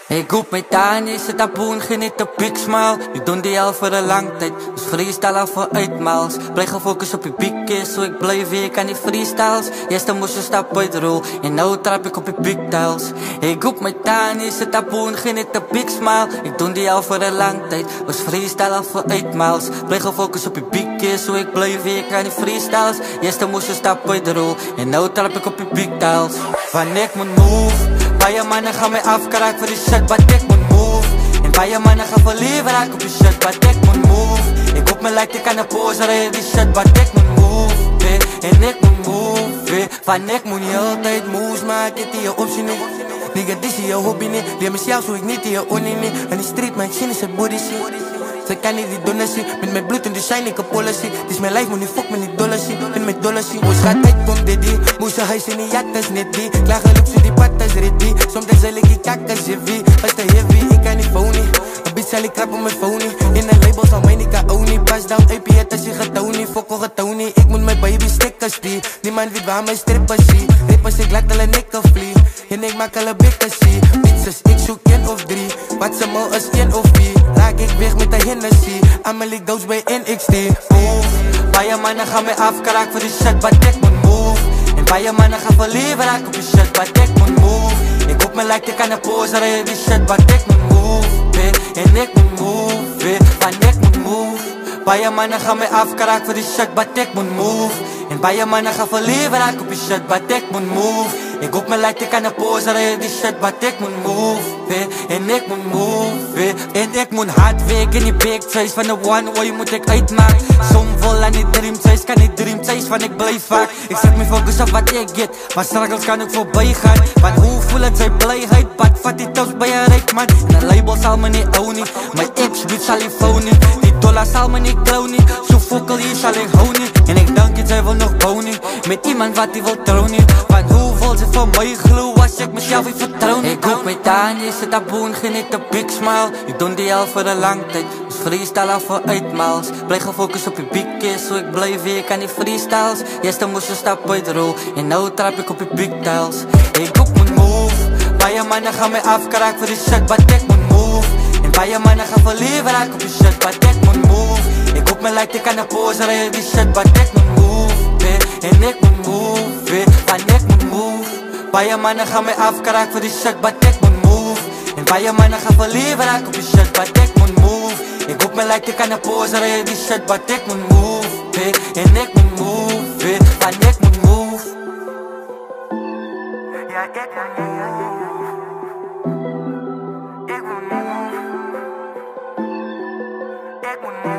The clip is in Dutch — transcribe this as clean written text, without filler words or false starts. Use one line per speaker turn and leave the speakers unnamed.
Ik hoop met Tani, zit dat boen, geniet op big smile. Ik doe die al voor een lang tijd, dus freestyle al voor uitmaals. Blijf gefocust op je piekjes, zo ik blijf weer, kan die freestyles. Eerst moest je stap uit de rol, en nou trap ik op je pigtails. Ik hoop met Tani, zit dat boen, geniet op big smile. Ik doe die al voor een lang tijd, dus freestyle al voor uitmaals. Blijf gefocust op je piekjes, zo ik blijf weer, kan die freestyles. Eerst moest je stap uit de rol, en nou trap ik op je pigtails. Wanneer ik moet move, baie mannen gaan mij afkraken voor die shit, wat ik moet move. En baie mannen gaan verlieven raak op die shit, wat ik moet move. Ik hoop me like ik aan de pose rijden die shit, wat ik moet move. En ik moet move, van ik moet niet altijd moves maken, dit je optie niet. Nigga, dit is je hobby niet, leer mezelf zo ik niet in je onie niet. En die street, mijn zin is het body zien. Ze kan niet die dollars zien, met mijn bloed en de shine ik een policy. Dit is mijn life, moet niet fuck met die dollars zien. En met dollars zien, moest gaat uit, kom dit die. Moest je huis in die jattes net die. Klaar geluk zo die patas ready. Soms zal ik die kakkers heavy. Als te heavy, ik kan niet phony. Een bitch zal ik krap op mijn phony. In een label zal mij niet kan onie. Pass down, AP het als je getony. Fuck al getony, ik moet mijn baby stickers die. Niemand weet waar mijn strippers zie. Rippers, ik laat alle nikken vlie. En ik maak alle bikkers zie. Bitches, ik zoek 1 of 3. Wat ze mal is 1 of 4. Raak ik weg met de Hennessy. Amelie Doods bij NXT. Move. Baie mannen gaan mij afkraken voor die shit, wat ik moet move. En baie mannen gaan verlieven raak op die shit, wat ik moet move. Ik hoop me like ik aan de pose rijden die shit, wat ik moet move. En ik moet move, van ik moet move. Baie mannen gaan mij afkraken voor die shit, wat ik moet move. En baie mannen gaan verlieven raak op die shit, wat ik moet move. Ik hoop me like ik aan de pose rijden die shit, wat ik moet move. En ik moet move, en ik moet hard werken in die big face. Van de one way moet ik uitmaken. Som vol aan die dream chase, kan die dream chase, van ik blijf vaak. Ik zet me focus op wat ik get, maar struggles kan ik voorbij gaan. Want hoe voel het zijn blijheid, wat vat die toast bij een rijk man. En een label zal me niet ownen, mijn ex-bitch zal ik phony. Die dollar zal me niet clownen, zo fokkel hier zal ik houden. En ik dank je, zij wil nog bonen, met iemand wat die wil trouwen. Want hoe vol ze voor mij gloe, als ik mezelf niet vertrouw. Ik hoop met Tani, zit dat boen, geniet op big smile. Ik doe die al voor een lang tijd, dus freestyle al voor uitmaals. Blijf gefocust op je piekjes, zo ik blijf weer, kan die freestyles. Eerst moest je stap uit de rol, en nou trap ik op je pigtails. Ik hoop moet move, baie mannen gaan mij afkraken voor die shit, wat ik moet move. En baie mannen gaan verlieven raak op die shit, wat ik moet move. Ik hoop me like ik aan de pose rijden die shit, wat ik moet move. En ik moet move, van ik moet move. Baie mannen gaan mij afkraken voor die shit, wat ik moet move. En baie mannen gaan verlieven raak op die shit, wat ik moet move. Ik hoop me like ik aan de pose rijden die shit, wat ik moet move. En ik moet move, van ik moet move. Ja, ik moet move. Ik moet move. Ik moet move.